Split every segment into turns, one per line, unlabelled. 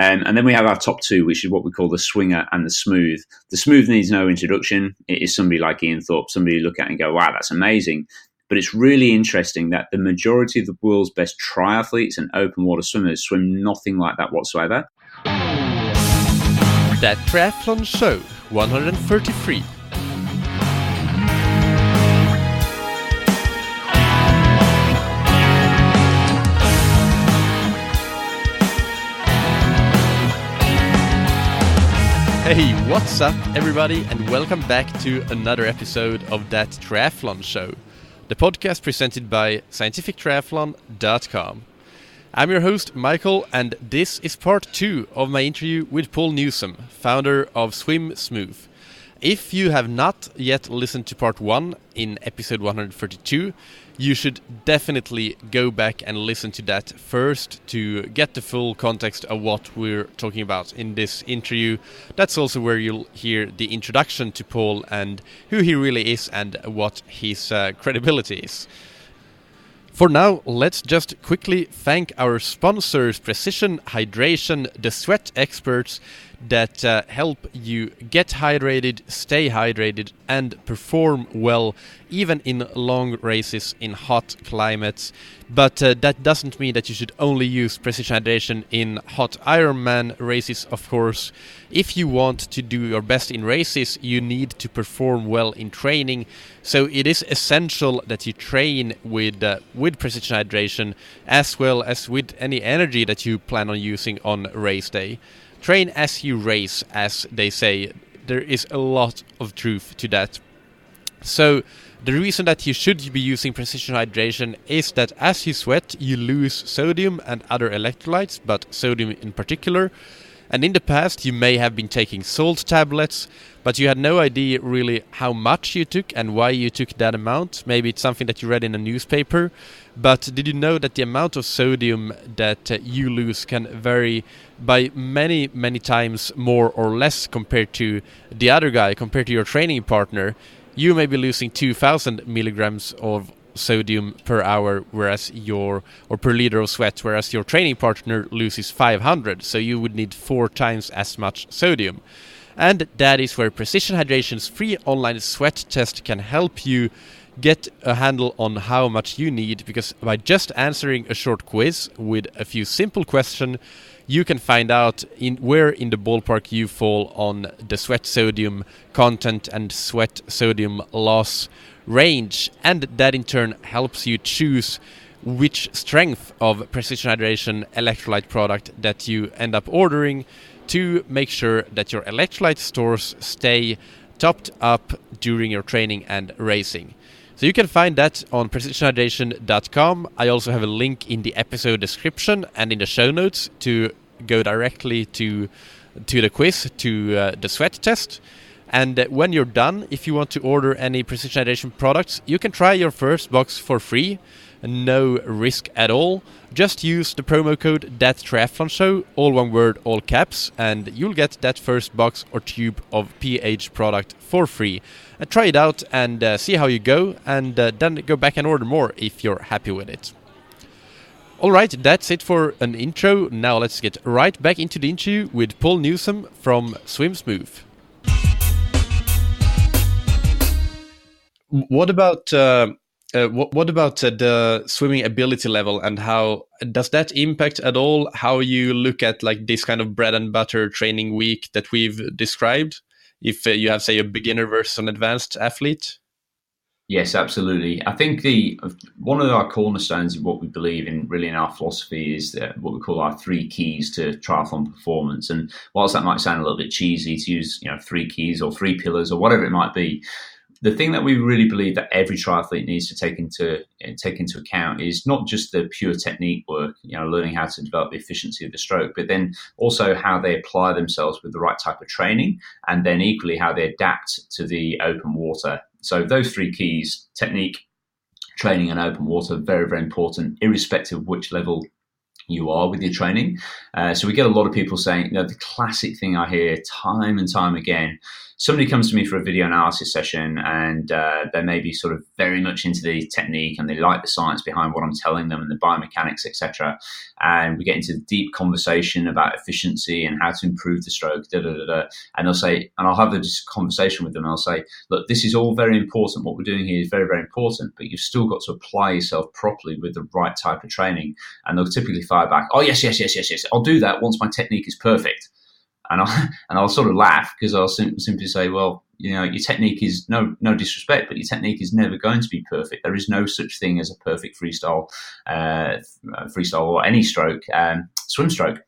And then we have our top two, which is what we call the swinger and the smooth. The smooth needs no introduction. It is somebody like Ian Thorpe, somebody you look at and go, wow, that's amazing. But it's really interesting that the majority of the world's best triathletes and open water swimmers swim nothing like that whatsoever.
That Triathlon Show 133. Hey, what's up everybody, and welcome back to another episode of That Triathlon Show, the podcast presented by scientifictriathlon.com. I'm your host Michael, and this is part 2 of my interview with Paul Newsome, founder of Swim Smooth. If you have not yet listened to part 1 in episode 132, you should definitely go back and listen to that first to get the full context of what we're talking about in this interview. That's also where you'll hear the introduction to Paul and who he really is and what his credibility is. For now, let's just quickly thank our sponsors, Precision Hydration, the sweat experts that help you get hydrated, stay hydrated, and perform well, even in long races in hot climates. But that doesn't mean that you should only use Precision Hydration in hot Ironman races, of course. If you want to do your best in races, you need to perform well in training. So it is essential that you train with Precision Hydration, as well as with any energy that you plan on using on race day. Train as you race, as they say. There is a lot of truth to that. So the reason that you should be using Precision Hydration is that as you sweat, you lose sodium and other electrolytes, but sodium in particular. And in the past, you may have been taking salt tablets, but you had no idea really how much you took and why you took that amount. Maybe it's something that you read in a newspaper. But did you know that the amount of sodium that you lose can vary by many, many times more or less compared to the other guy, compared to your training partner? You may be losing 2,000 milligrams of sodium per hour, or per liter of sweat, whereas your training partner loses 500. So you would need 4 times as much sodium. And that is where Precision Hydration's free online sweat test can help you get a handle on how much you need, because by just answering a short quiz with a few simple questions, you can find out where in the ballpark you fall on the sweat sodium content and sweat sodium loss range, and that in turn helps you choose which strength of Precision Hydration electrolyte product that you end up ordering to make sure that your electrolyte stores stay topped up during your training and racing. So you can find that on precisionhydration.com. I also have a link in the episode description and in the show notes to go directly to the quiz, to the sweat test. And when you're done, if you want to order any Precision Hydration products, you can try your first box for free. No risk at all. Just use the promo code ThatTriathlonShow, all one word, all caps, and you'll get that first box or tube of PH product for free. Try it out and see how you go, and then go back and order more if you're happy with it. Alright, that's it for an intro. Now let's get right back into the interview with Paul Newsome from Swim Smooth. What about the swimming ability level, and how does that impact at all how you look at like this kind of bread and butter training week that we've described? If you have, say, a beginner versus an advanced athlete?
Yes, absolutely. I think one of our cornerstones of what we believe in, really in our philosophy, is what we call our 3 keys to triathlon performance. And whilst that might sound a little bit cheesy to use, 3 keys or 3 pillars or whatever it might be, the thing that we really believe that every triathlete needs to take into account is not just the pure technique work, learning how to develop the efficiency of the stroke, but then also how they apply themselves with the right type of training, and then equally how they adapt to the open water. So those 3 keys, technique, training and open water, very, very important, irrespective of which level you are with your training. So we get a lot of people saying, the classic thing I hear time and time again, somebody comes to me for a video analysis session and they may be sort of very much into the technique and they like the science behind what I'm telling them and the biomechanics, etc. And we get into deep conversation about efficiency and how to improve the stroke, and they'll say, and I'll have this conversation with them and I'll say, look, this is all very important. What we're doing here is very, very important, but you've still got to apply yourself properly with the right type of training. And they'll typically fire back, oh, yes, I'll do that once my technique is perfect. And I'll sort of laugh because I'll simply say, well, your technique is no disrespect, but your technique is never going to be perfect. There is no such thing as a perfect freestyle or any stroke, swim stroke.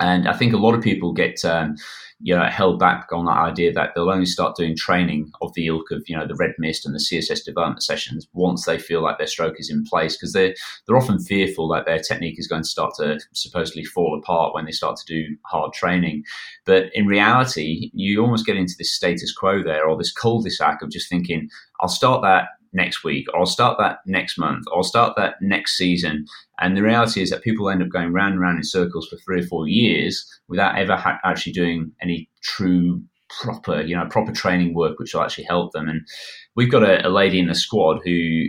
And I think a lot of people get held back on that idea that they'll only start doing training of the ilk of the red mist and the CSS development sessions once they feel like their stroke is in place, because they're often fearful that their technique is going to start to supposedly fall apart when they start to do hard training. But in reality, you almost get into this status quo there, or this cul-de-sac of just thinking, I'll start that next week, or I'll start that next month, or I'll start that next season. And the reality is that people end up going round and round in circles for 3 or 4 years without ever actually doing any true proper training work which will actually help them. And we've got a lady in the squad who,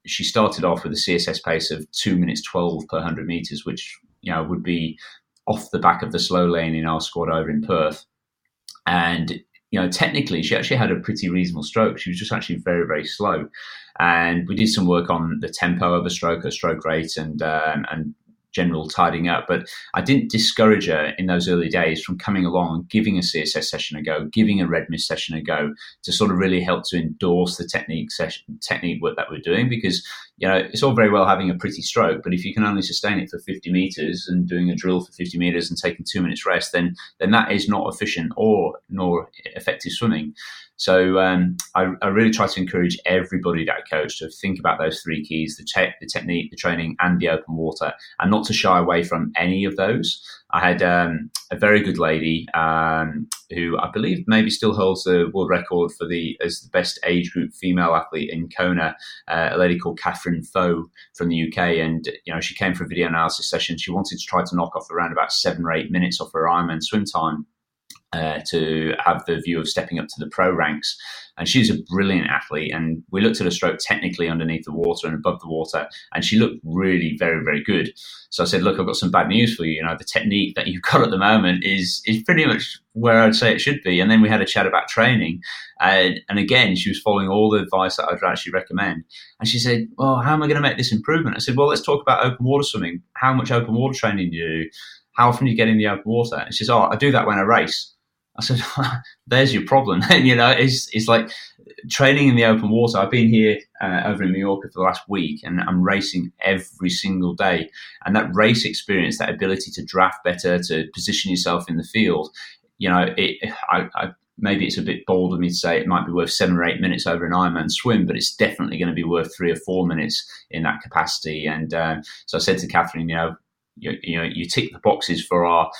she started off with a CSS pace of 2 minutes 12 per 100 meters, which would be off the back of the slow lane in our squad over in Perth. And technically, she actually had a pretty reasonable stroke. She was just actually very, very slow. And we did some work on the tempo of a stroke, her stroke rate, and general tidying up. But I didn't discourage her in those early days from coming along and giving a CSS session a go, giving a red mist session a go, to sort of really help to endorse the technique work that we're doing. Because it's all very well having a pretty stroke, but if you can only sustain it for 50 meters and doing a drill for 50 meters and taking 2 minutes rest, then that is not efficient nor effective swimming. So I really try to encourage everybody that I coach to think about those 3 keys: the technique, the training, and the open water, and not to shy away from any of those. I had a very good lady who I believe maybe still holds the world record as the best age group female athlete in Kona, a lady called Catherine Foe from the UK. And she came for a video analysis session. She wanted to try to knock off around about 7 or 8 minutes off her Ironman swim time, to have the view of stepping up to the pro ranks. And she's a brilliant athlete. And we looked at her stroke technically underneath the water and above the water, and she looked really very, very good. So I said, look, I've got some bad news for you. The technique that you've got at the moment is pretty much where I'd say it should be. And then we had a chat about training. And again, she was following all the advice that I'd actually recommend. And she said, well, how am I going to make this improvement? I said, well, let's talk about open water swimming. How much open water training do you do? How often do you get in the open water? And she says, I do that when I race. I said, there's your problem. It's like training in the open water. I've been here over in Mallorca for the last week, and I'm racing every single day. And that race experience, that ability to draft better, to position yourself in the field, maybe it's a bit bold of me to say it might be worth 7 or 8 minutes over an Ironman swim, but it's definitely going to be worth 3 or 4 minutes in that capacity. And so I said to Catherine, you tick the boxes for our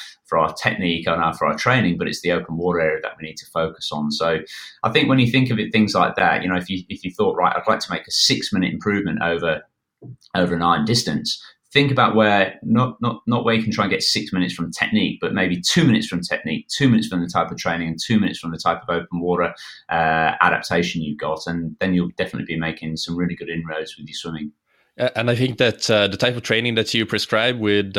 technique and for our training, but it's the open water area that we need to focus on. So I think when you think of it, things like that, if you thought, right, I'd like to make a 6-minute improvement over an iron distance, think about where not where you can try and get 6 minutes from technique, but maybe 2 minutes from technique, 2 minutes from the type of training, and 2 minutes from the type of open water adaptation you've got, and then you'll definitely be making some really good inroads with your swimming.
And I think that the type of training that you prescribe with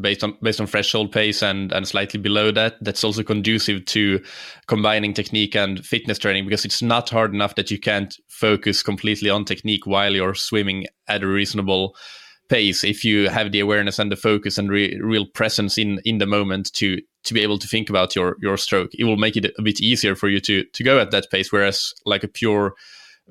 based on threshold pace and slightly below that's also conducive to combining technique and fitness training, because it's not hard enough that you can't focus completely on technique while you're swimming at a reasonable pace. If you have the awareness and the focus and real presence in the moment to be able to think about your stroke, it will make it a bit easier for you to go at that pace. Whereas like a pure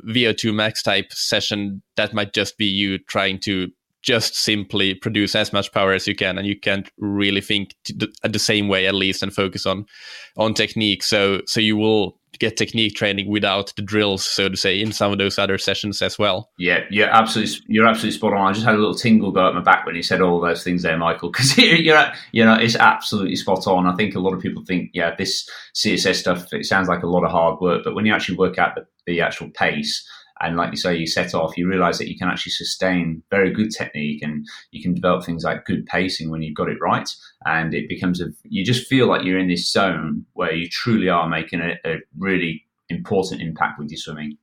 VO2 max type session, that might just be you trying to just simply produce as much power as you can, and you can't really think the same way, at least, and focus on technique. So you will get technique training without the drills, so to say, in some of those other sessions as well.
Yeah, you're absolutely spot on. I just had a little tingle go up my back when you said all those things there, Michael, because it's absolutely spot on. I think a lot of people think, this CSS stuff, it sounds like a lot of hard work, but when you actually work out the actual pace, And like you say, you set off, you realize that you can actually sustain very good technique, and you can develop things like good pacing when you've got it right. And it becomes you just feel like you're in this zone where you truly are making a really important impact with your swimming.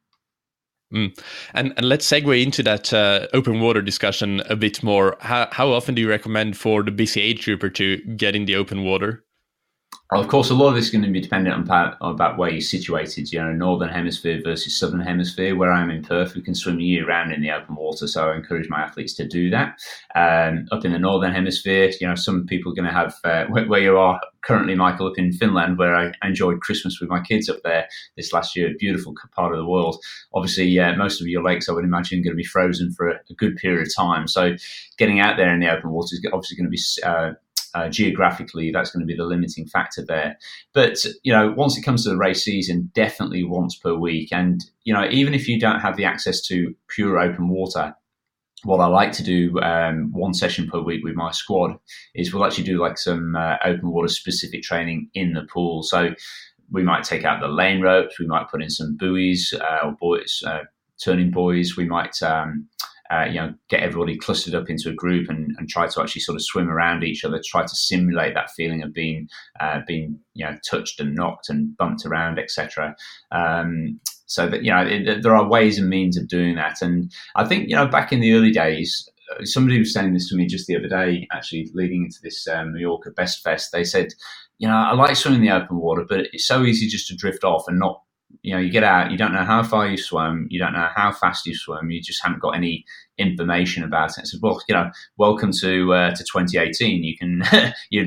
And let's segue into that open water discussion a bit more. How often do you recommend for the busy age grouper to get in the open water?
Of course, a lot of this is going to be dependent on about where you're situated. Northern hemisphere versus southern hemisphere. Where I'm in Perth, we can swim year round in the open water, so I encourage my athletes to do that. Up in the northern hemisphere, some people are going to have where you are currently, Michael, up in Finland, where I enjoyed Christmas with my kids up there this last year. Beautiful part of the world. Obviously, most of your lakes, I would imagine, are going to be frozen for a good period of time. So, getting out there in the open water is obviously going to be geographically, that's going to be the limiting factor there. But, once it comes to the race season, definitely once per week. And, even if you don't have the access to pure open water, what I like to do one session per week with my squad is we'll actually do like some open water specific training in the pool. So we might take out the lane ropes, we might put in some buoys or buoys, turning buoys. We might get everybody clustered up into a group and try to actually sort of swim around each other, try to simulate that feeling of being touched and knocked and bumped around, etc. So that there are ways and means of doing that. And I think back in the early days, somebody was saying this to me just the other day, actually leading into this Mallorca Best Fest. They said, I like swimming in the open water, but it's so easy just to drift off and not. You get out, you don't know how far you swim, you don't know how fast you swim, you just haven't got any information about it. So, welcome to 2018. You can,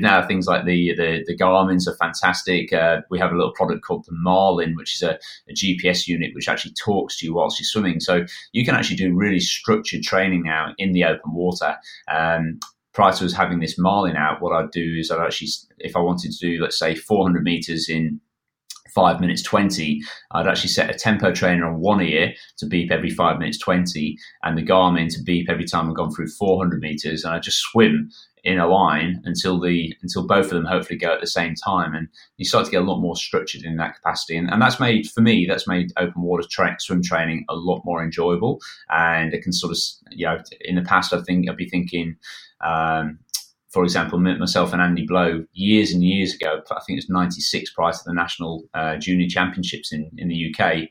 now have things like the Garmin's are fantastic. We have a little product called the Marlin, which is a GPS unit which actually talks to you whilst you're swimming. So you can actually do really structured training now in the open water. Prior to us having this Marlin out, what I'd do is I'd actually, if I wanted to do, let's say, 400 meters in 5 minutes 20, I'd actually set a tempo trainer on one ear to beep every 5 minutes 20, and the Garmin to beep every time I've gone through 400 meters, and I just swim in a line until both of them hopefully go at the same time, and you start to get a lot more structured in that capacity, and that's made open water swim training a lot more enjoyable. And it can sort of, in the past, I think I'd be thinking, for example, myself and Andy Blow, years and years ago, I think it was 96 prior to the National Junior Championships in the UK,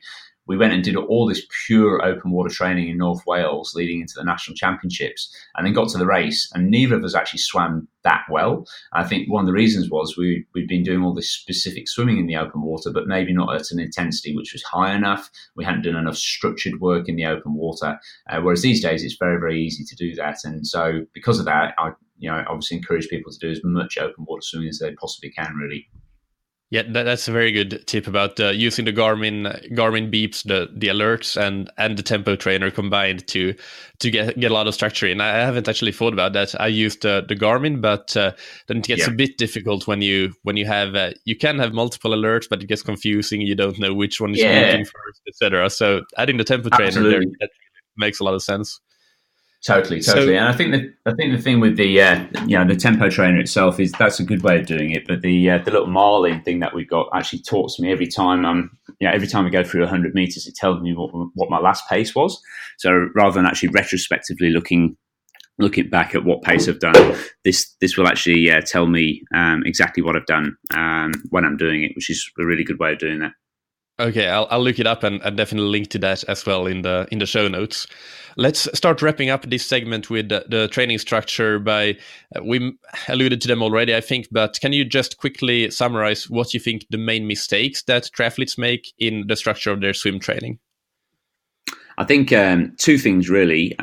we went and did all this pure open water training in North Wales leading into the National Championships, and then got to the race, and neither of us actually swam that well. I think one of the reasons was we'd been doing all this specific swimming in the open water, but maybe not at an intensity which was high enough. We hadn't done enough structured work in the open water, whereas these days it's very, very easy to do that. And so because of that, I obviously encourage people to do as much open water swimming as they possibly can, really.
Yeah, that's a very good tip about using the Garmin beeps, the alerts, and the tempo trainer combined to get a lot of structure in. I haven't actually thought about that. I used the Garmin, but then it gets a bit difficult when you have you can have multiple alerts, but it gets confusing. You don't know which one is working first, etc. So adding the tempo trainer there, that makes a lot of sense.
Totally. And I think the thing with the tempo trainer itself is that's a good way of doing it. But the little Marlin thing that we've got actually talks to me every time we go through 100 meters. It tells me what my last pace was. So rather than actually retrospectively looking back at what pace I've done, this will actually tell me exactly what I've done when I'm doing it, which is a really good way of doing that.
Okay, I'll look it up and definitely link to that as well in the show notes. Let's start wrapping up this segment with the training structure. We alluded to them already, I think, but can you just quickly summarize what you think the main mistakes that triathletes make in the structure of their swim training?
I think two things really.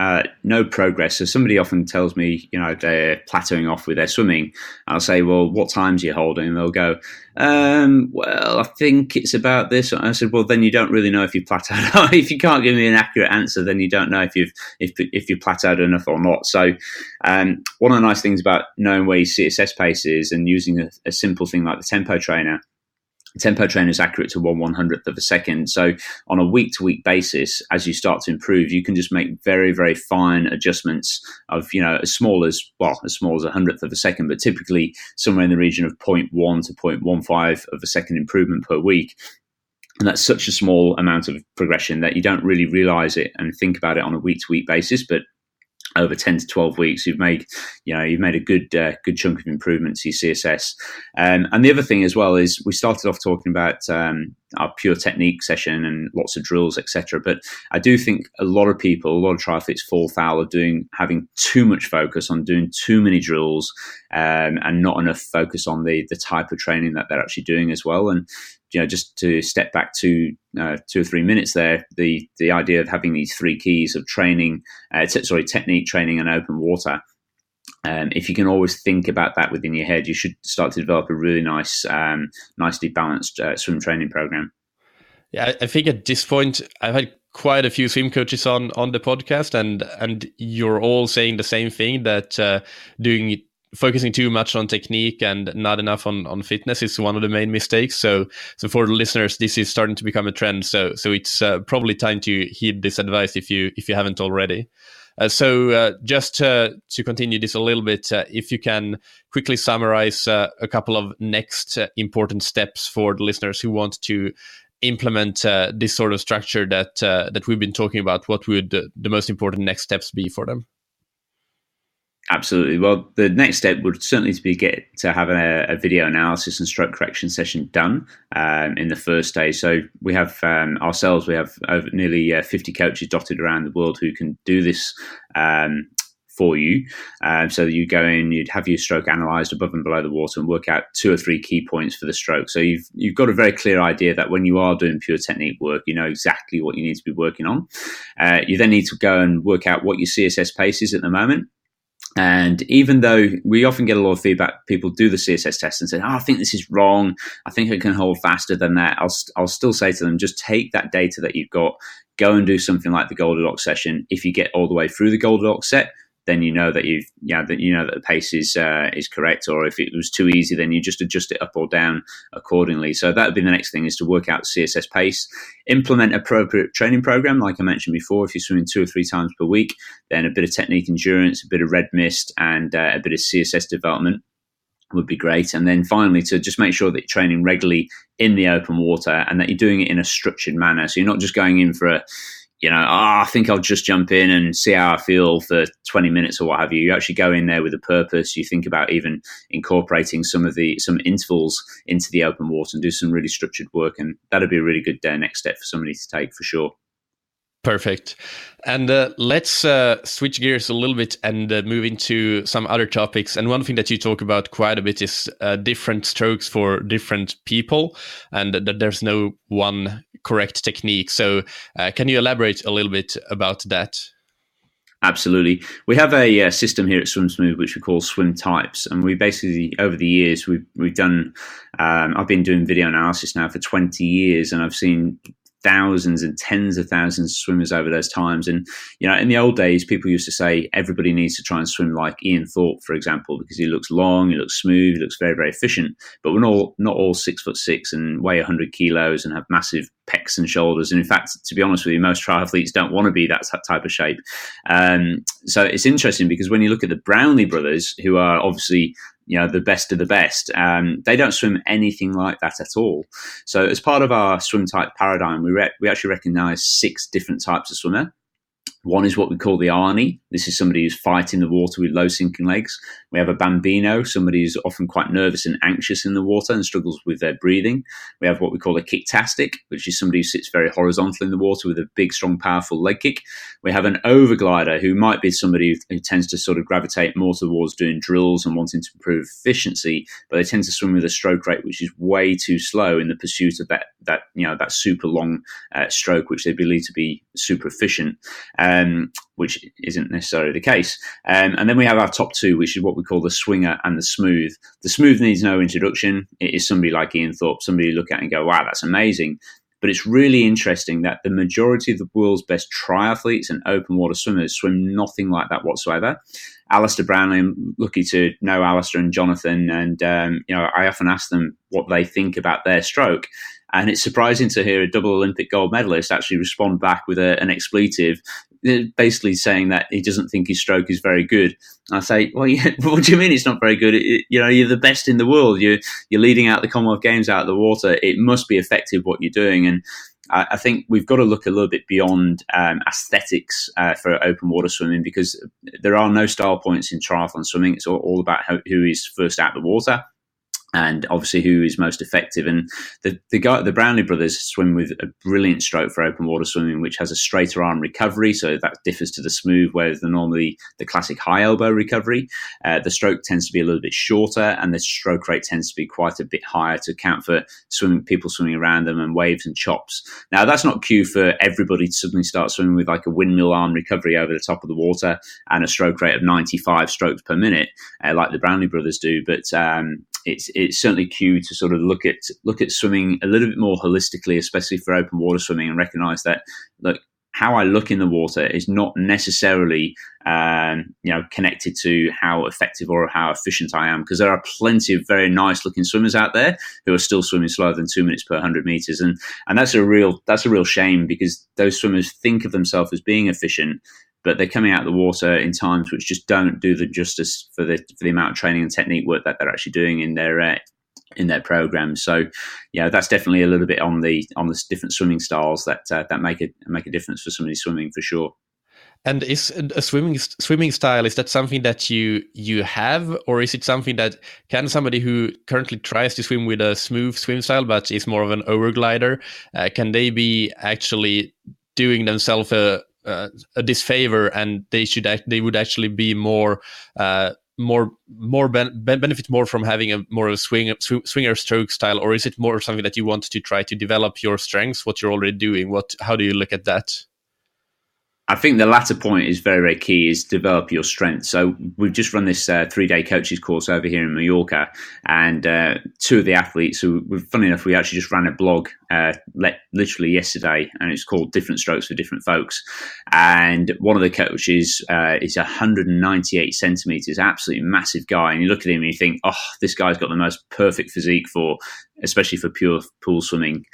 No progress. So somebody often tells me, they're plateauing off with their swimming. I'll say, well, what times are you holding? And they'll go, well, I think it's about this. I said, well, then you don't really know if you've plateaued. If you can't give me an accurate answer, then you don't know if you've plateaued enough or not. So one of the nice things about knowing where your CSS pace is and using a simple thing like the tempo trainer. Tempo trainer is accurate to 1/100th of a second. So on a week-to-week basis, as you start to improve, you can just make very, very fine adjustments of, as small as 1/100th of a second, but typically somewhere in the region of 0.1 to 0.15 of a second improvement per week. And that's such a small amount of progression that you don't really realize it and think about it on a week-to-week basis. But over 10 to 12 weeks, you've made a good chunk of improvement to your CSS. And the other thing as well is we started off talking about our pure technique session and lots of drills, etc. But I do think a lot of triathletes fall foul of having too much focus on doing too many drills and not enough focus on the type of training that they're actually doing as well. And just to step back to 2 or 3 minutes there, the idea of having these 3 keys of training, technique, training, and open water. If you can always think about that within your head, you should start to develop a really nicely balanced swim training program.
Yeah, I think at this point, I've had quite a few swim coaches on the podcast, and you're all saying the same thing, that focusing too much on technique and not enough on fitness is one of the main mistakes. So for the listeners, this is starting to become a trend. So it's probably time to heed this advice if you haven't already. Just to continue this a little bit, if you can quickly summarize a couple of next important steps for the listeners who want to implement this sort of structure that we've been talking about, what would the most important next steps be for them?
Absolutely. Well, the next step would certainly be to have a video analysis and stroke correction session done in the first stage. So we have we have over nearly 50 coaches dotted around the world who can do this for you. So you go in, you'd have your stroke analysed above and below the water and work out 2 or 3 key points for the stroke. So you've got a very clear idea that when you are doing pure technique work, you know exactly what you need to be working on. You then need to go and work out what your CSS pace is at the moment. And even though we often get a lot of feedback, people do the CSS test and say, I think this is wrong. I think I can hold faster than that. I'll still say to them, just take that data that you've got, go and do something like the Goldilocks session. If you get all the way through the Goldilocks set, then you know that that the pace is correct. Or if it was too easy, then you just adjust it up or down accordingly. So that would be the next thing, is to work out the CSS pace, implement appropriate training program. Like I mentioned before, if you're swimming 2 or 3 times per week, then a bit of technique endurance, a bit of red mist, and a bit of CSS development would be great. And then finally, to just make sure that you're training regularly in the open water and that you're doing it in a structured manner. So you're not just going in for I think I'll just jump in and see how I feel for 20 minutes or what have you. You actually go in there with a purpose. You think about even incorporating some intervals into the open water and do some really structured work. And that'd be a really good next step for somebody to take, for sure.
Perfect. And let's switch gears a little bit and move into some other topics. And one thing that you talk about quite a bit is different strokes for different people, and that there's no one correct technique. So can you elaborate a little bit about that?
Absolutely. We have a system here at SwimSmooth which we call swim types, and we basically, over the years, we've done. I've been doing video analysis now for 20 years, and I've seen thousands and tens of thousands of swimmers over those times. And in the old days, people used to say everybody needs to try and swim like Ian Thorpe, for example, because he looks long, he looks smooth, he looks very, very efficient. But we're not all 6'6" and weigh 100 kilos and have massive pecs and shoulders. And in fact, to be honest with you, most triathletes don't want to be that type of shape. So it's interesting because when you look at the Brownlee brothers, who are obviously the best of the best, they don't swim anything like that at all. So as part of our swim type paradigm, we actually recognize 6 different types of swimmer. One is what we call the Arnie. This is somebody who's fighting the water with low sinking legs. We have a Bambino, somebody who's often quite nervous and anxious in the water and struggles with their breathing. We have what we call a Kicktastic, which is somebody who sits very horizontal in the water with a big, strong, powerful leg kick. We have an Overglider, who might be somebody who tends to sort of gravitate more towards doing drills and wanting to improve efficiency, but they tend to swim with a stroke rate which is way too slow in the pursuit of that super long stroke, which they believe to be super efficient. Which isn't necessarily the case. And then we have our top 2, which is what we call the Swinger and the Smooth. The Smooth needs no introduction. It is somebody like Ian Thorpe, somebody you look at and go, wow, that's amazing. But it's really interesting that the majority of the world's best triathletes and open water swimmers swim nothing like that whatsoever. Alistair Brownlee, I'm lucky to know Alistair and Jonathan, and I often ask them what they think about their stroke. And it's surprising to hear a double Olympic gold medalist actually respond back with an expletive, basically saying that he doesn't think his stroke is very good. I say, well, yeah, what do you mean it's not very good? You're the best in the world. You're leading out the Commonwealth Games out of the water. It must be effective what you're doing. And I think we've got to look a little bit beyond aesthetics for open water swimming, because there are no style points in triathlon swimming. It's all about who is first out of the water, and obviously who is most effective. And the Brownlee brothers swim with a brilliant stroke for open water swimming, which has a straighter arm recovery, so that differs to the smooth, whereas normally the classic high elbow recovery, the stroke tends to be a little bit shorter, and the stroke rate tends to be quite a bit higher to account for people swimming around them and waves and chops. Now, that's not cue for everybody to suddenly start swimming with like a windmill arm recovery over the top of the water and a stroke rate of 95 strokes per minute, like the Brownlee brothers do, but it's certainly cue to sort of look at swimming a little bit more holistically, especially for open water swimming, and recognise that, look, how I look in the water is not necessarily connected to how effective or how efficient I am, because there are plenty of very nice looking swimmers out there who are still swimming slower than 2 minutes per 100 meters, and that's a real shame, because those swimmers think of themselves as being efficient, but they're coming out of the water in times which just don't do the justice for the amount of training and technique work that they're actually doing in their programs. So, yeah, that's definitely a little bit on the different swimming styles that make a difference for somebody swimming, for sure.
And is a swimming style, is that something that you have, or is it something that can somebody who currently tries to swim with a smooth swim style but is more of an overglider, can they be actually doing themselves a disfavor, and they would actually be more benefit more from having a more of a swinger stroke style? Or is it more something that you want to try to develop your strengths, what you're already doing? How do you look at that?
I think the latter point is very, very key, is develop your strength. So we've just run this 3-day coaches course over here in Mallorca, and two of the athletes funny enough, we actually just ran a blog literally yesterday, and it's called Different Strokes for Different Folks. And one of the coaches is 198 centimeters, absolutely massive guy. And you look at him and you think, oh, this guy's got the most perfect physique especially for pure pool swimming.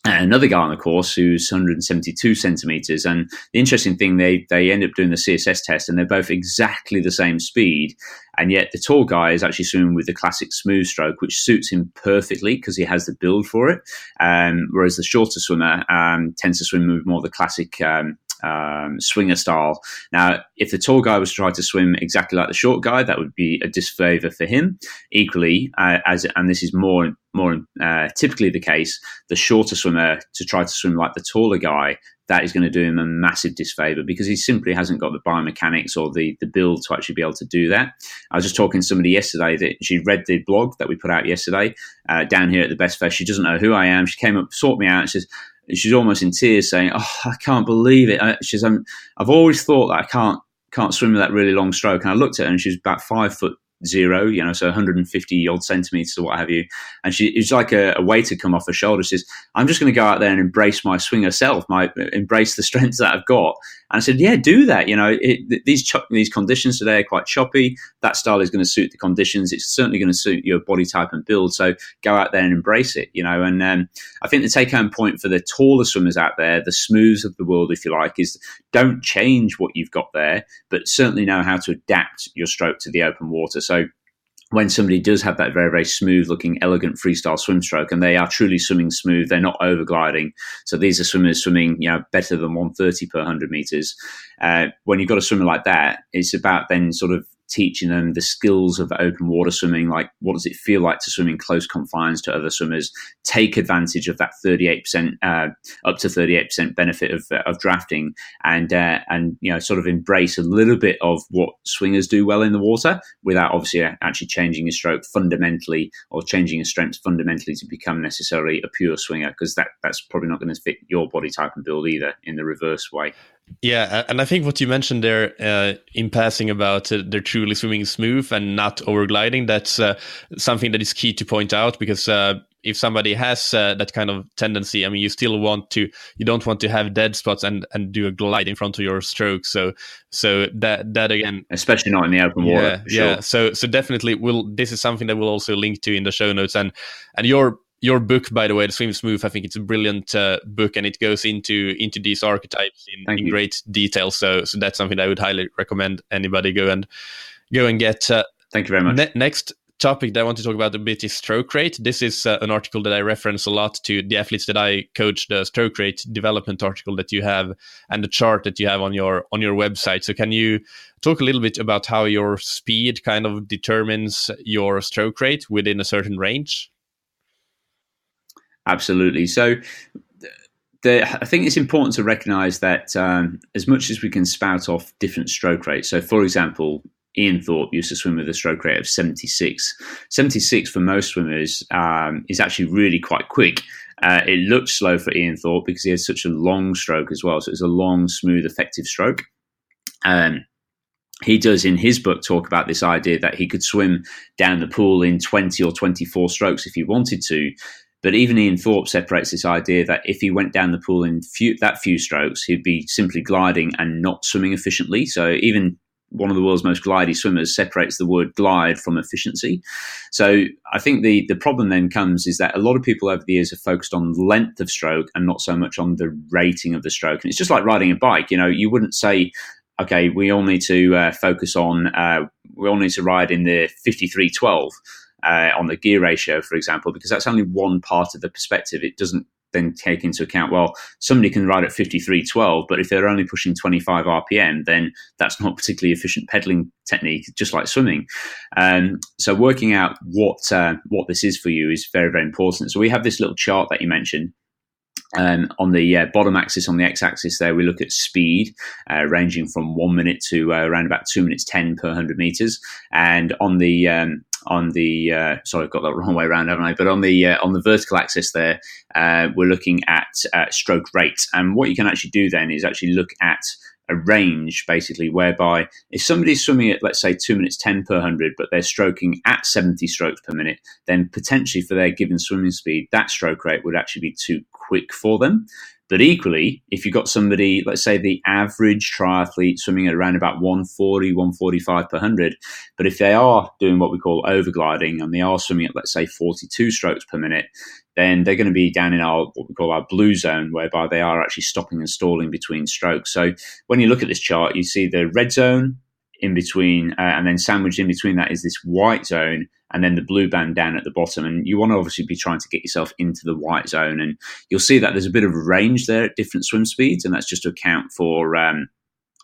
Another guy on the course who's 172 centimeters. And the interesting thing, they end up doing the CSS test, and they're both exactly the same speed. And yet the tall guy is actually swimming with the classic smooth stroke, which suits him perfectly because he has the build for it. Whereas the shorter swimmer tends to swim with more the classic swinger style. Now, if the tall guy was to try to swim exactly like the short guy, that would be a disfavor for him. Equally, and this is more typically the case, the shorter swimmer to try to swim like the taller guy, that is going to do him a massive disfavor, because he simply hasn't got the biomechanics or the build to actually be able to do that. I was just talking to somebody yesterday that she read the blog that we put out yesterday down here at the Best Fest. She doesn't know who I am. She came up, sought me out, and she's almost in tears, saying, "Oh, I can't believe it." I've always thought that I can't swim with that really long stroke. And I looked at her, and she's about 5'0", so 150 odd centimeters or what have you. And it's like a weight had come off her shoulder. She says, "I'm just going to go out there and embrace my swinger self, embrace the strengths that I've got." And I said, "Yeah, do that. These conditions today are quite choppy. That style is going to suit the conditions. It's certainly going to suit your body type and build. So go out there and embrace it." And I think the take-home point for the taller swimmers out there, the smooths of the world, if you like, is don't change what you've got there, but certainly know how to adapt your stroke to the open water. So when somebody does have that very, very smooth looking, elegant freestyle swim stroke, and they are truly swimming smooth, they're not overgliding. So these are swimmers swimming, better than 130 per 100 meters. When you've got a swimmer like that, it's about then sort of teaching them the skills of open water swimming, like what does it feel like to swim in close confines to other swimmers, take advantage of that 38%, up to 38% benefit of drafting, and sort of embrace a little bit of what swingers do well in the water without obviously actually changing your stroke fundamentally or changing your strengths fundamentally to become necessarily a pure swinger, because that's probably not going to fit your body type and build either in the reverse way.
Yeah, and I think what you mentioned there in passing about they're truly swimming smooth and not overgliding, that's something that is key to point out, because if somebody has that kind of tendency, you you don't want to have dead spots and do a glide in front of your stroke. So that again,
especially not in the open water.
Yeah, sure. So definitely this is something that we'll also link to in the show notes, and your book, by the way, The Swim Smooth, I think it's a brilliant book, and it goes into these archetypes in great detail. So that's something I would highly recommend anybody go and get.
Thank you very much.
Next topic that I want to talk about a bit is stroke rate. This is an article that I reference a lot to the athletes that I coach, the stroke rate development article that you have and the chart that you have on your website. So can you talk a little bit about how your speed kind of determines your stroke rate within a certain range?
Absolutely. So I think it's important to recognize that as much as we can spout off different stroke rates. So for example, Ian Thorpe used to swim with a stroke rate of 76. 76 for most swimmers is actually really quite quick. It looked slow for Ian Thorpe because he has such a long stroke as well. So it's a long, smooth, effective stroke. He does in his book talk about this idea that he could swim down the pool in 20 or 24 strokes if he wanted to. But even Ian Thorpe separates this idea that if he went down the pool in that few strokes, he'd be simply gliding and not swimming efficiently. So even one of the world's most glidey swimmers separates the word glide from efficiency. So I think the problem then comes is that a lot of people over the years have focused on length of stroke and not so much on the rating of the stroke. And it's just like riding a bike. You wouldn't say, okay, we all need to focus on, we all need to ride in the 53-12 on the gear ratio, for example, because that's only one part of the perspective. It doesn't then take into account, well, somebody can ride at 53-12, but if they're only pushing 25 RPM, then that's not particularly efficient pedaling technique, just like swimming. So working out what this is for you is very, very important. So we have this little chart that you mentioned. On the bottom axis, on the x-axis there, we look at speed, ranging from 1 minute to around about 2 minutes 10 per 100 meters. And on the sorry, I've got that wrong way around, haven't I? But on the vertical axis there, we're looking at stroke rate. And what you can actually do then is actually look at a range, basically, whereby if somebody's swimming at, let's say, 2 minutes 10 per 100, but they're stroking at 70 strokes per minute, then potentially for their given swimming speed, that stroke rate would actually be too quick for them. But equally, if you've got somebody, let's say the average triathlete swimming at around about 140, 145 per 100, but if they are doing what we call overgliding and they are swimming at, let's say, 42 strokes per minute, then they're going to be down in what we call our blue zone, whereby they are actually stopping and stalling between strokes. So when you look at this chart, you see the red zone in between, and then sandwiched in between that is this white zone, and then the blue band down at the bottom. And you want to obviously be trying to get yourself into the white zone. And you'll see that there's a bit of a range there at different swim speeds, and that's just to account for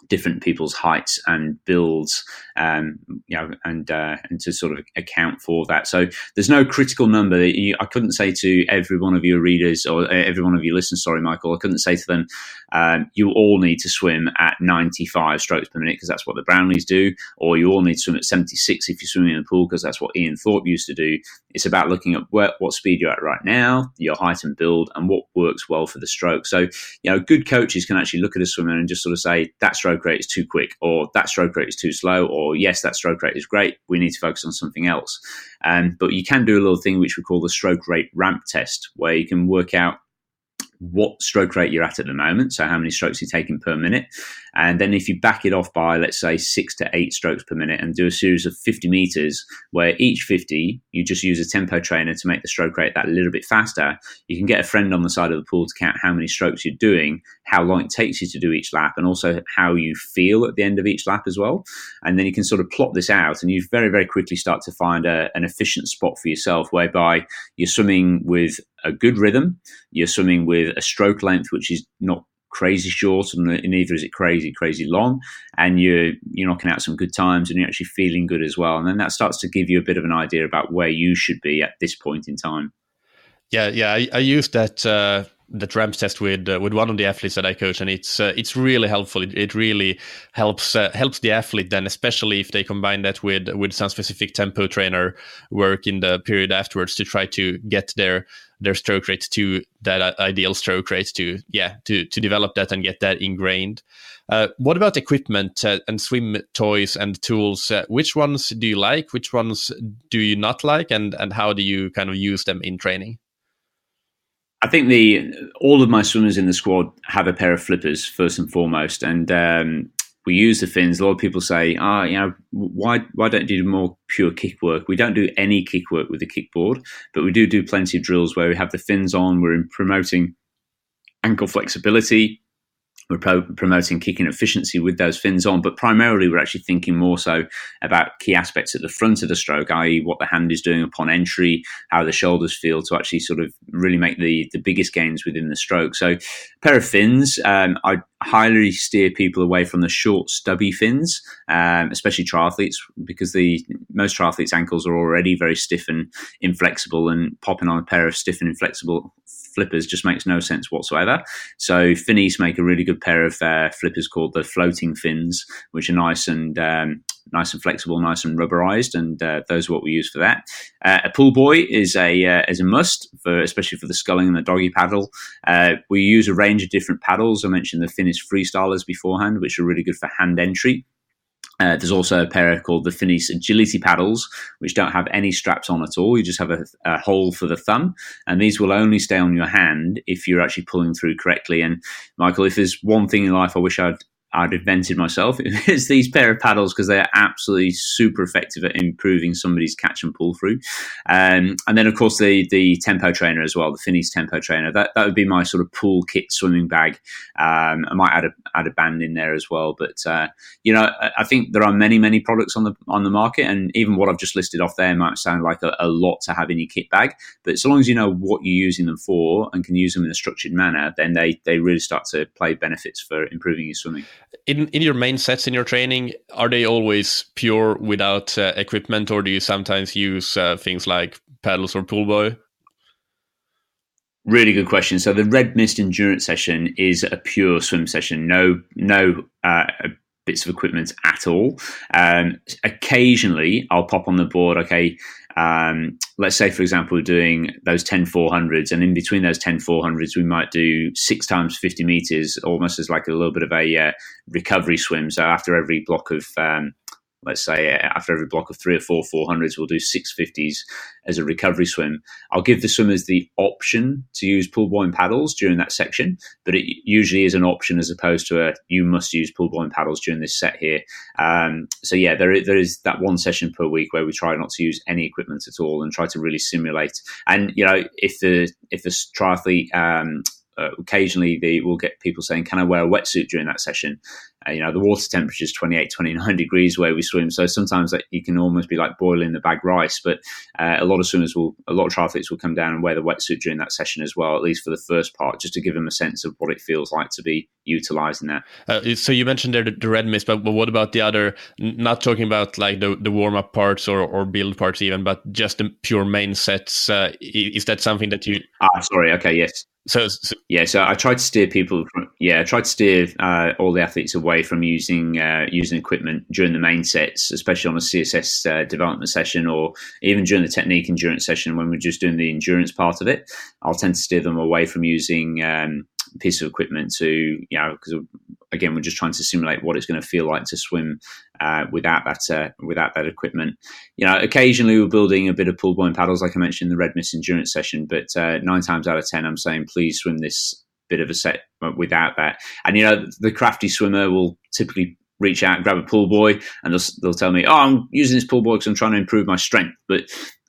different people's heights and builds, and to sort of account for that. So there's no critical number. I couldn't say to every one of your readers or every one of your listeners, sorry, Michael, I couldn't say to them, you all need to swim at 95 strokes per minute because that's what the Brownlees do, or you all need to swim at 76 if you're swimming in the pool because that's what Ian Thorpe used to do. It's about looking at what speed you're at right now, your height and build, and what works well for the stroke. So, good coaches can actually look at a swimmer and just sort of say, that stroke rate is too quick, or that stroke rate is too slow, or yes, that stroke rate is great, we need to focus on something else. But you can do a little thing which we call the stroke rate ramp test, where you can work out what stroke rate you're at the moment, so how many strokes you're taking per minute. And then if you back it off by, let's say, 6 to 8 strokes per minute and do a series of 50 meters, where each 50, you just use a tempo trainer to make the stroke rate that little bit faster, you can get a friend on the side of the pool to count how many strokes you're doing, how long it takes you to do each lap, and also how you feel at the end of each lap as well. And then you can sort of plot this out, and you very, very quickly start to find an efficient spot for yourself, whereby you're swimming with a good rhythm, you're swimming with a stroke length which is not crazy short, and neither is it crazy long, and you're knocking out some good times, and you're actually feeling good as well. And then that starts to give you a bit of an idea about where you should be at this point in time.
I used that ramp test with one of the athletes that I coach, and it's really helpful. It really helps the athlete then, especially if they combine that with some specific tempo trainer work in the period afterwards to try to get their stroke rate to that ideal stroke rate to develop that and get that ingrained. What about equipment and swim toys and tools? Which ones do you like? Which ones do you not like? And how do you kind of use them in training?
I think all of my swimmers in the squad have a pair of flippers first and foremost, and we use the fins. A lot of people say, why don't you do more pure kick work? We don't do any kick work with the kickboard, but we do plenty of drills where we have the fins on. We're promoting ankle flexibility. We're promoting kicking efficiency with those fins on, but primarily we're actually thinking more so about key aspects at the front of the stroke, i.e. what the hand is doing upon entry, how the shoulders feel, to actually sort of really make the biggest gains within the stroke. So a pair of fins, I highly steer people away from the short stubby fins, especially triathletes, because most triathletes' ankles are already very stiff and inflexible, and popping on a pair of stiff and inflexible flippers just makes no sense whatsoever. So Finnies make a really good pair of flippers called the floating fins, which are nice and flexible, nice and rubberized, and those are what we use for that. A pull buoy is a must, especially for the sculling and the doggy paddle. We use a range of different paddles. I mentioned the Finnish freestylers beforehand, which are really good for hand entry. There's also a pair called the Finnish agility paddles, which don't have any straps on at all. You just have a hole for the thumb, and these will only stay on your hand if you're actually pulling through correctly. And Michael, if there's one thing in life I wish I'd invented myself, it's these pair of paddles, because they are absolutely super effective at improving somebody's catch and pull through. And then, of course, the tempo trainer as well, the Finnish tempo trainer. That would be my sort of pool kit swimming bag. I might add a band in there as well. But I think there are many products on the market, and even what I've just listed off there might sound like a lot to have in your kit bag. But so long as you know what you're using them for and can use them in a structured manner, then they really start to play benefits for improving your swimming.
In your main sets in your training, are they always pure without equipment, or do you sometimes use things like paddles or pull buoy?
Really good question. So the Red Mist endurance session is a pure swim session. No bits of equipment at all. Occasionally, I'll pop on the board. Okay, let's say, for example, we're doing those 10-400s, and in between those 10-400s, we might do 6 times 50 meters, almost as like a little bit of a recovery swim. So after every block of let's say after every block of 3 or 4 400s, we'll do 650s as a recovery swim. I'll give the swimmers the option to use pull buoy and paddles during that section, but it usually is an option as opposed to you must use pull buoy and paddles during this set here. So yeah, there is that one session per week where we try not to use any equipment at all and try to really simulate. And if the triathlete occasionally we'll get people saying, can I wear a wetsuit during that session? The water temperature is 28, 29 degrees where we swim. So sometimes you can almost be like boiling the bag rice. But a lot of triathletes will come down and wear the wetsuit during that session as well, at least for the first part, just to give them a sense of what it feels like to be utilizing that.
So you mentioned there the Red Mist, but what about the other, not talking about like the warm-up parts or build parts even, but just the pure main sets? Is that something that you...
Sorry. Okay, yes. So I try to steer people all the athletes away from using equipment during the main sets, especially on a CSS development session, or even during the technique endurance session when we're just doing the endurance part of it. I'll tend to steer them away from using piece of equipment because again, we're just trying to simulate what it's going to feel like to swim without that equipment. Occasionally we're building a bit of pull buoy and paddles, like I mentioned in the Red Mist endurance session, but 9 times out of 10, I'm saying please swim this bit of a set without that. And the crafty swimmer will typically reach out and grab a pull buoy, and they'll tell me, I'm using this pull buoy because I'm trying to improve my strength. But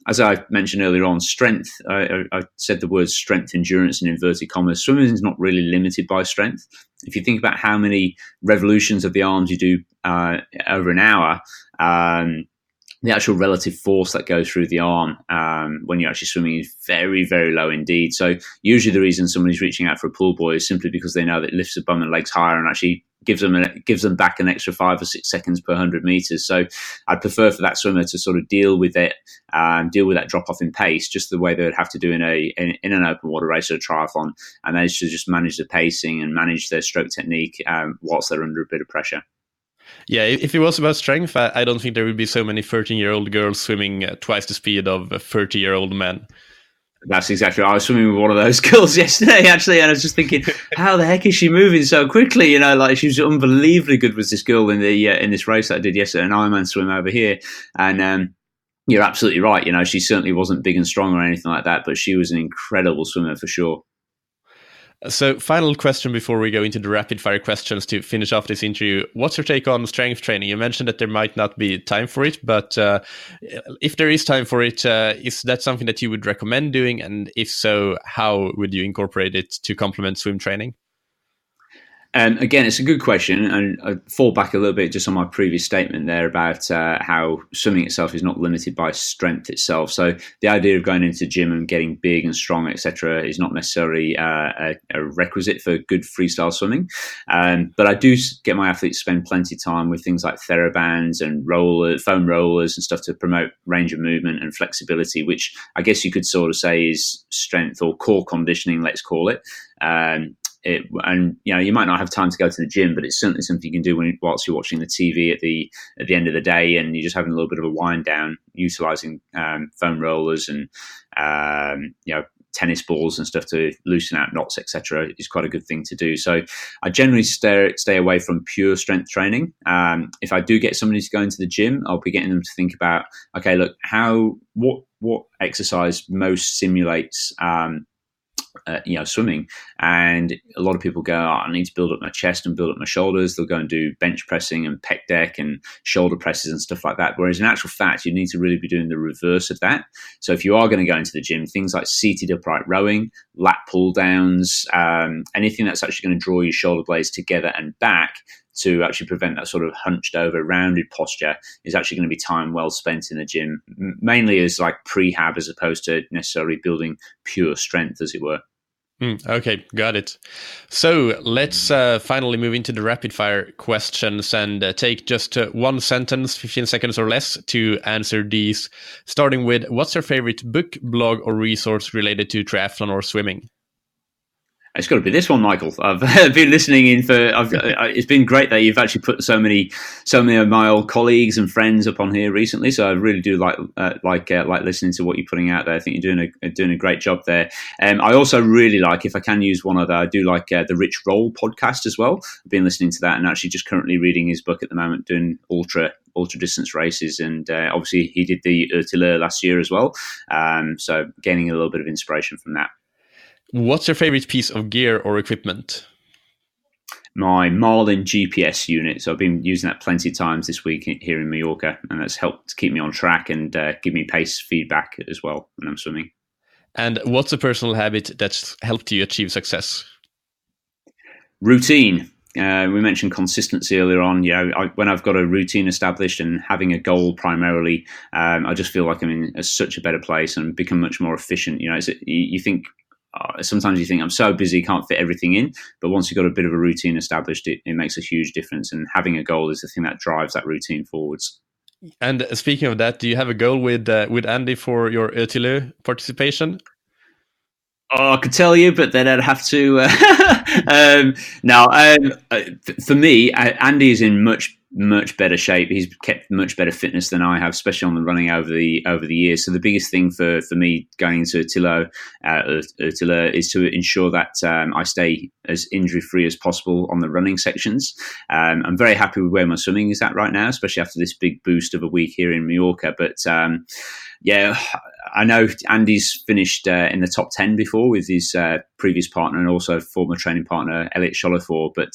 as I mentioned earlier on, strength, I said the word strength endurance in inverted commas. Swimming is not really limited by strength. If you think about how many revolutions of the arms you do over an hour, the actual relative force that goes through the arm when you're actually swimming is very, very low indeed. So usually the reason somebody's reaching out for a pull buoy is simply because they know that it lifts the bum and legs higher and actually gives them back an extra 5 or 6 seconds per 100 meters. So I'd prefer for that swimmer to sort of deal with that drop off in pace, just the way they would have to do in an open water race or a triathlon, and they should just manage the pacing and manage their stroke technique whilst they're under a bit of pressure.
Yeah, if it was about strength, I don't think there would be so many 13-year-old girls swimming twice the speed of 30-year-old men.
That's exactly right. I was swimming with one of those girls yesterday, actually, and I was just thinking, how the heck is she moving so quickly? Like she was unbelievably good. Was this girl in this race that I did yesterday, an Ironman swim over here? And you're absolutely right. She certainly wasn't big and strong or anything like that, but she was an incredible swimmer for sure.
So, final question before we go into the rapid fire questions to finish off this interview. What's your take on strength training? You mentioned that there might not be time for it, but if there is time for it, is that something that you would recommend doing? And if so, how would you incorporate it to complement swim training?
Again, it's a good question, and I fall back a little bit just on my previous statement there about how swimming itself is not limited by strength itself. So the idea of going into the gym and getting big and strong, etc., is not necessarily a requisite for good freestyle swimming. But I do get my athletes spend plenty of time with things like TheraBands and foam rollers and stuff to promote range of movement and flexibility, which I guess you could sort of say is strength or core conditioning, let's call it. And you might not have time to go to the gym, but it's certainly something you can do whilst you're watching the TV at the end of the day, and you're just having a little bit of a wind down, utilizing foam rollers and tennis balls and stuff to loosen out knots, etc. is quite a good thing to do. So I generally stay away from pure strength training. If I do get somebody to go into the gym, I'll be getting them to think about, okay, look, what exercise most simulates swimming. And a lot of people go, I need to build up my chest and build up my shoulders. They'll go and do bench pressing and pec deck and shoulder presses and stuff like that. Whereas in actual fact, you need to really be doing the reverse of that. So if you are going to go into the gym, things like seated upright rowing, lat pull downs, anything that's actually going to draw your shoulder blades together and back to actually prevent that sort of hunched over, rounded posture is actually going to be time well spent in the gym, mainly as like prehab as opposed to necessarily building pure strength, as it were.
Okay, got it. So let's finally move into the rapid fire questions and take just one sentence, 15 seconds or less to answer these. Starting with, what's your favorite book, blog, or resource related to triathlon or swimming?
It's got to be this one, Michael. I've been listening in for. It's been great that you've actually put so many of my old colleagues and friends up on here recently. So I really do like listening to what you're putting out there. I think you're doing a great job there. I also really like, if I can use one other, I do like the Rich Roll podcast as well. I've been listening to that and actually just currently reading his book at the moment, doing ultra distance races, and obviously he did the Untitled last year as well. So gaining a little bit of inspiration from that.
What's your favorite piece of gear or equipment?
My Marlin GPS unit. So I've been using that plenty of times this week here in Mallorca, and that's helped keep me on track and give me pace feedback as well when I'm swimming. And
what's a personal habit that's helped you achieve success?
Routine. We mentioned consistency earlier on. When I've got a routine established and having a goal primarily, I just feel like I'm in such a better place and become much more efficient. You think, sometimes you think I'm so busy, can't fit everything in. But once you've got a bit of a routine established, it makes a huge difference. And having a goal is the thing that drives that routine forwards.
And speaking of that, do you have a goal with Andy for your Ötillö participation?
Oh, I could tell you, but then I'd have to. For me, Andy is in much better shape. He's kept much better fitness than I have, especially on the running over the years. So the biggest thing for me going into Ötillö is to ensure that I stay as injury free as possible on the running sections. I'm very happy with where my swimming is at right now, especially after this big boost of a week here in Mallorca. But I know Andy's finished in the top 10 before with his previous partner and also former training partner, Elliot Cholifor. But,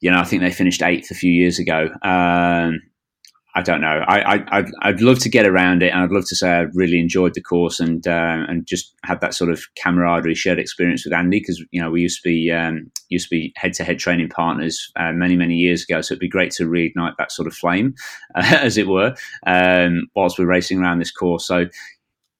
I think they finished 8th a few years ago. I don't know. I'd love to get around it, and I'd love to say I really enjoyed the course and just had that sort of camaraderie, shared experience with Andy, because we used to be head-to-head training partners many years ago. So it'd be great to reignite that sort of flame, as it were, whilst we're racing around this course. So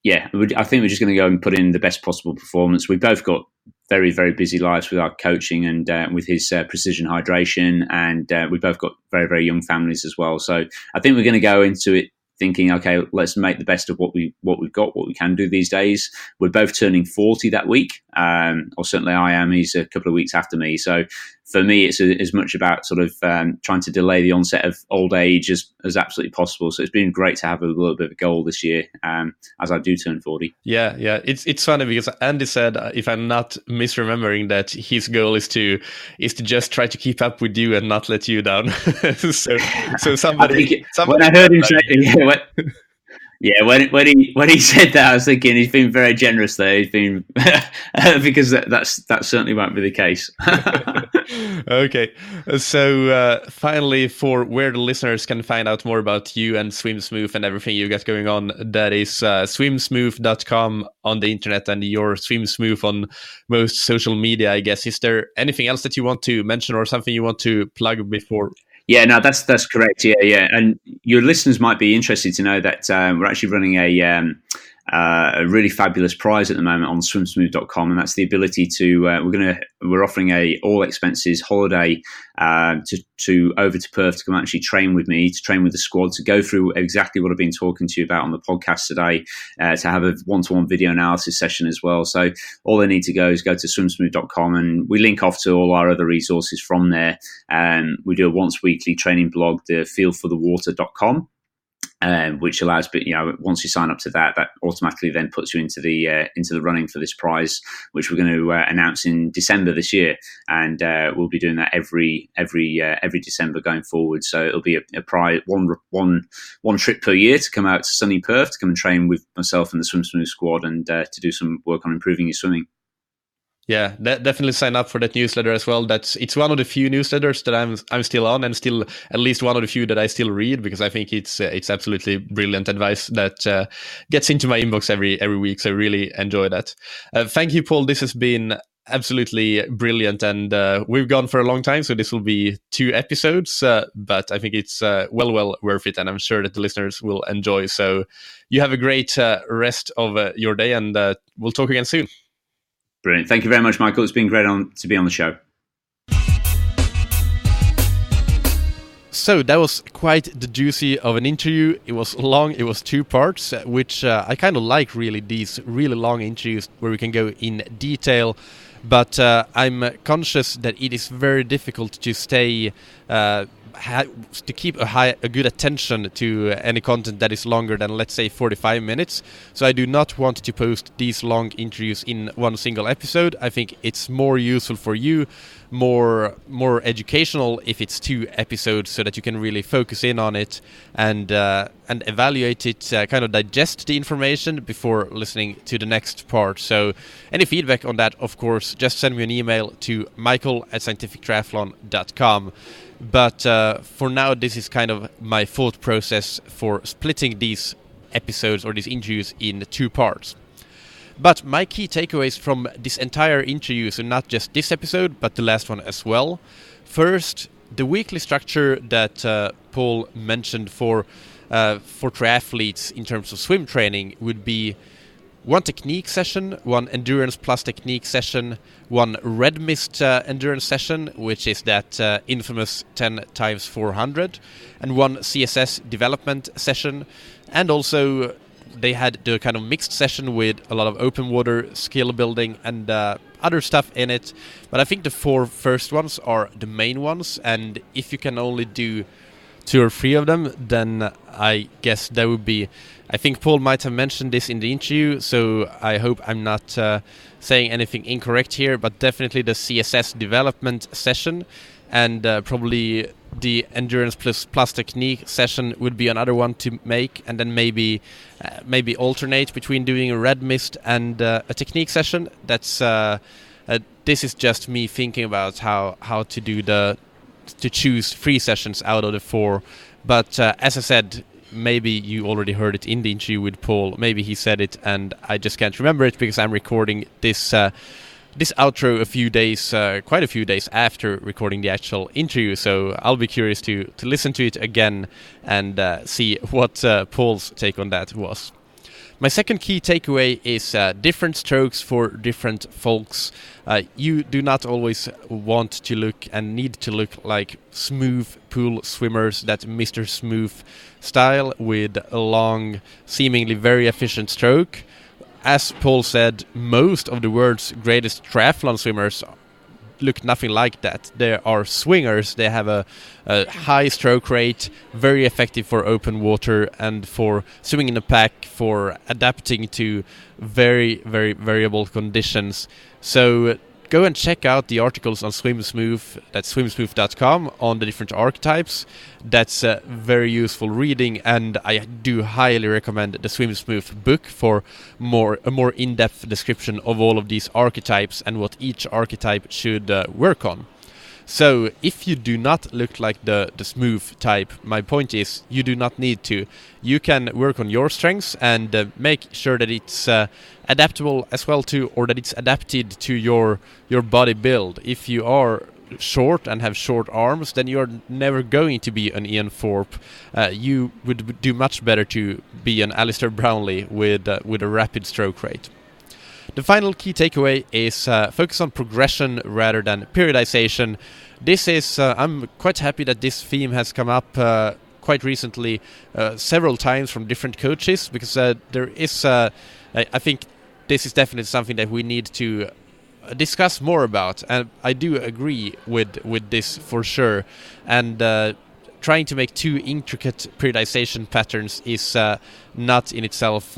yeah, I think we're just going to go and put in the best possible performance. We both got very, very busy lives with our coaching and with his precision hydration. And we've both got very, very young families as well. So I think we're going to go into it thinking, okay, let's make the best of what we've got, what we can do these days. We're both turning 40 that week, or certainly I am. He's a couple of weeks after me. So for me, it's as much about sort of trying to delay the onset of old age as absolutely possible. So it's been great to have a little bit of a goal this year as I do turn 40.
Yeah. It's funny because Andy said, if I'm not misremembering, that his goal is to just try to keep up with you and not let you down. so somebody
when I heard him say, Yeah, when he said that, I was thinking he's been very generous there. He's been because that certainly won't be the case.
Okay, so finally, for where the listeners can find out more about you and SwimSmooth and everything you got going on, that is swimsmooth.com on the internet and your SwimSmooth on most social media, I guess. Is there anything else that you want to mention or something you want to plug before?
Yeah, no, that's correct. Yeah, and your listeners might be interested to know that we're actually running a really fabulous prize at the moment on swimsmooth.com, and that's the ability to we're offering a all expenses holiday to over to Perth to come actually train with me, to train with the squad, to go through exactly what I've been talking to you about on the podcast today, to have a one-to-one video analysis session as well. So all they need to go is go to swimsmooth.com, and we link off to all our other resources from there. We do a once weekly training blog, the feelforthewater.com. Which allows, but once you sign up to that automatically then puts you into the running for this prize, which we're going to announce in December this year, and we'll be doing that every December going forward. So it'll be a prize, one trip per year to come out to sunny Perth to come and train with myself and the SwimSmooth squad, and to do some work on improving your swimming.
Yeah, definitely sign up for that newsletter as well. It's one of the few newsletters that I'm still on, and still at least one of the few that I still read, because I think it's absolutely brilliant advice that gets into my inbox every week. So I really enjoy that. Thank you, Paul. This has been absolutely brilliant, and we've gone for a long time, so this will be 2 episodes, but I think it's well worth it, and I'm sure that the listeners will enjoy. So you have a great rest of your day, and we'll talk again soon.
Brilliant. Thank you very much, Michael. It's been great to be on the show.
So that was quite the juicy of an interview. It was long. It was 2 parts, which I kind of like, really, these really long interviews where we can go in detail. But I'm conscious that it is very difficult to stay to keep a good attention to any content that is longer than, let's say, 45 minutes. So I do not want to post these long interviews in one single episode. I think it's more useful for you, more educational if it's 2 episodes, so that you can really focus in on it and evaluate it, kind of digest the information before listening to the next part. So any feedback on that, of course, just send me an email to michael@scientifictriathlon.com. But for now, this is kind of my thought process for splitting these episodes or these interviews in 2 parts. But my key takeaways from this entire interview, so not just this episode, but the last one as well. First, the weekly structure that Paul mentioned for triathletes in terms of swim training would be 1 technique session, 1 endurance plus technique session, 1 red mist endurance session, which is that infamous 10 times 400, and 1 CSS development session. And also they had the kind of mixed session with a lot of open water, skill building, and other stuff in it. But I think the 4 first ones are the main ones, and if you can only do 2 or 3 of them, then I guess that would be... I think Paul might have mentioned this in the interview, so I hope I'm not saying anything incorrect here, but definitely the CSS development session, and probably the endurance plus technique session would be another one to make, and then maybe alternate between doing a red mist and a technique session. That's this is just me thinking about how to do to choose 3 sessions out of the 4. But as I said, maybe you already heard it in the interview with Paul. Maybe he said it and I just can't remember it, because I'm recording this outro quite a few days after recording the actual interview. So I'll be curious to listen to it again and see what Paul's take on that was. My second key takeaway is different strokes for different folks. You do not always want to look and need to look like smooth pool swimmers, that Mr. Smooth style with a long, seemingly very efficient stroke. As Paul said, most of the world's greatest triathlon swimmers look nothing like that. They are swingers. They have a high stroke rate, very effective for open water and for swimming in a pack, for adapting to very, very variable conditions. So go and check out the articles on SwimSmooth, that's swimsmooth.com, on the different archetypes. That's very useful reading, and I do highly recommend the SwimSmooth book for a more in-depth description of all of these archetypes and what each archetype should work on. So if you do not look like the smooth type, my point is you do not need to. You can work on your strengths and make sure that it's adaptable as well to, or that it's adapted to your body build. If you are short and have short arms, then you're never going to be an Ian Thorpe. You would do much better to be an Alistair Brownlee with a rapid stroke rate. The final key takeaway is focus on progression rather than periodization. This is, I'm quite happy that this theme has come up quite recently several times from different coaches, because there is, I think this is definitely something that we need to discuss more about. And I do agree with this for sure. And trying to make too intricate periodization patterns is not in itself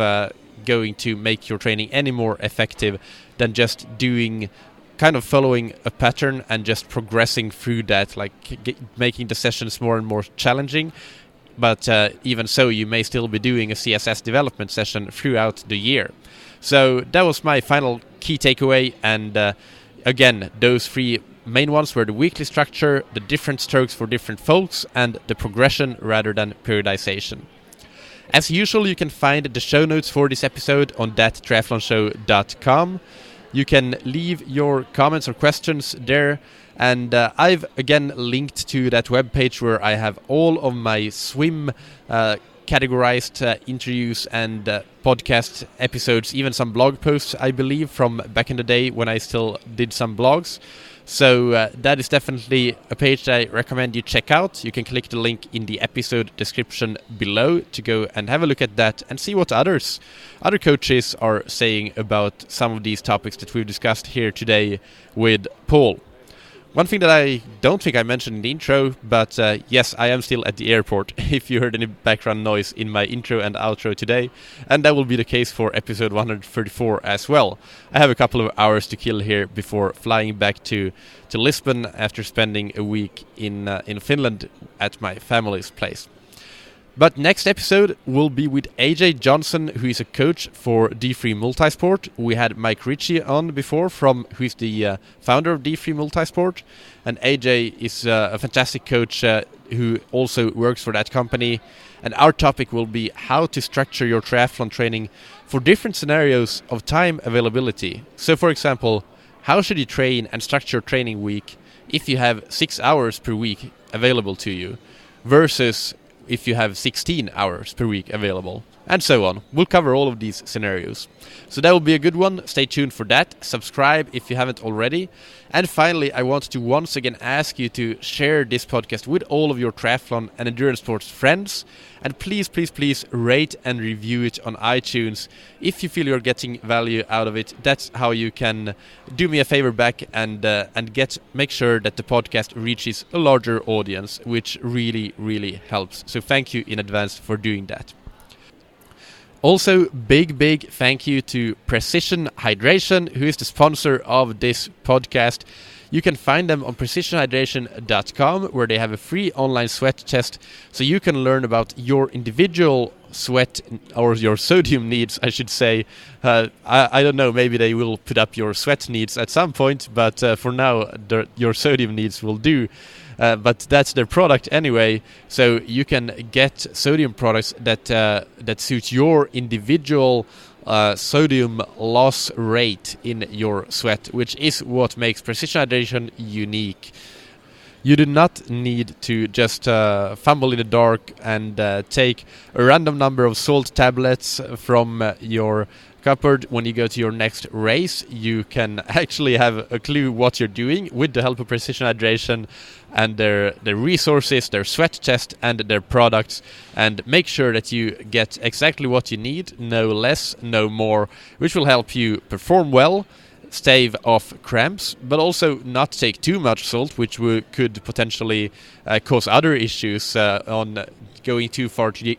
going to make your training any more effective than just following a pattern and just progressing through that, like making the sessions more and more challenging. But even so, you may still be doing a CSS development session throughout the year. So that was my final key takeaway. And again, those three main ones were the weekly structure, the different strokes for different folks, and the progression rather than periodization. As usual, you can find the show notes for this episode on thattriathlonshow.com. You can leave your comments or questions there, and I've again linked to that webpage where I have all of my swim categorized interviews and podcast episodes, even some blog posts, I believe, from back in the day when I still did some blogs. So that is definitely a page that I recommend you check out. You can click the link in the episode description below to go and have a look at that and see what other coaches are saying about some of these topics that we've discussed here today with Paul. One thing that I don't think I mentioned in the intro, but yes, I am still at the airport, if you heard any background noise in my intro and outro today, and that will be the case for episode 134 as well. I have a couple of hours to kill here before flying back to Lisbon after spending a week in Finland at my family's place. But next episode will be with AJ Johnson, who is a coach for D3 Multisport. We had Mike Ritchie on before, who is the founder of D3 Multisport. And AJ is a fantastic coach who also works for that company. And our topic will be how to structure your triathlon training for different scenarios of time availability. So, for example, how should you train and structure your training week if you have 6 hours per week available to you versus if you have 16 hours per week available, and so on. We'll cover all of these scenarios. So that will be a good one. Stay tuned for that. Subscribe if you haven't already. And finally, I want to once again ask you to share this podcast with all of your triathlon and endurance sports friends. And please, please, please rate and review it on iTunes if you feel you're getting value out of it. That's how you can do me a favor back and make sure that the podcast reaches a larger audience, which really, really helps. So thank you in advance for doing that. Also, big thank you to Precision Hydration, who is the sponsor of this podcast. You can find them on precisionhydration.com, where they have a free online sweat test, so you can learn about your individual sweat, or your sodium needs, I should say. I don't know, maybe they will put up your sweat needs at some point, but for now, your sodium needs will do. But that's their product anyway, so you can get sodium products that suit your individual sodium loss rate in your sweat, which is what makes Precision Hydration unique. You do not need to just fumble in the dark and take a random number of salt tablets from your cupboard when you go to your next race. You can actually have a clue what you're doing with the help of Precision Hydration and their resources, their sweat test, and their products, and make sure that you get exactly what you need, no less, no more, which will help you perform well, stave off cramps, but also not take too much salt, which could potentially cause other issues on going too far to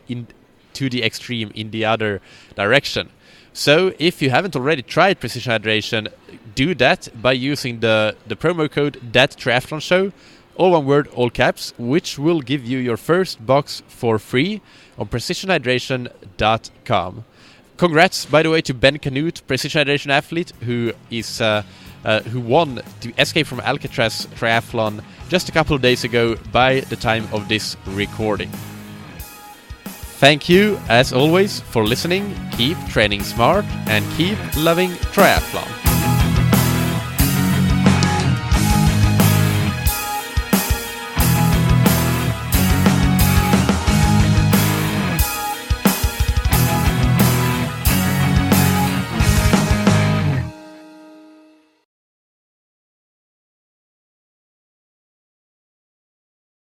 the extreme in the other direction. So if you haven't already tried Precision Hydration, do that by using the promo code ThatTriathlonShow, all one word, all caps, which will give you your first box for free on precisionhydration.com. Congrats, by the way, to Ben Canute, Precision Hydration athlete, who won the Escape from Alcatraz triathlon just a couple of days ago by the time of this recording. Thank you, as always, for listening. Keep training smart and keep loving triathlon.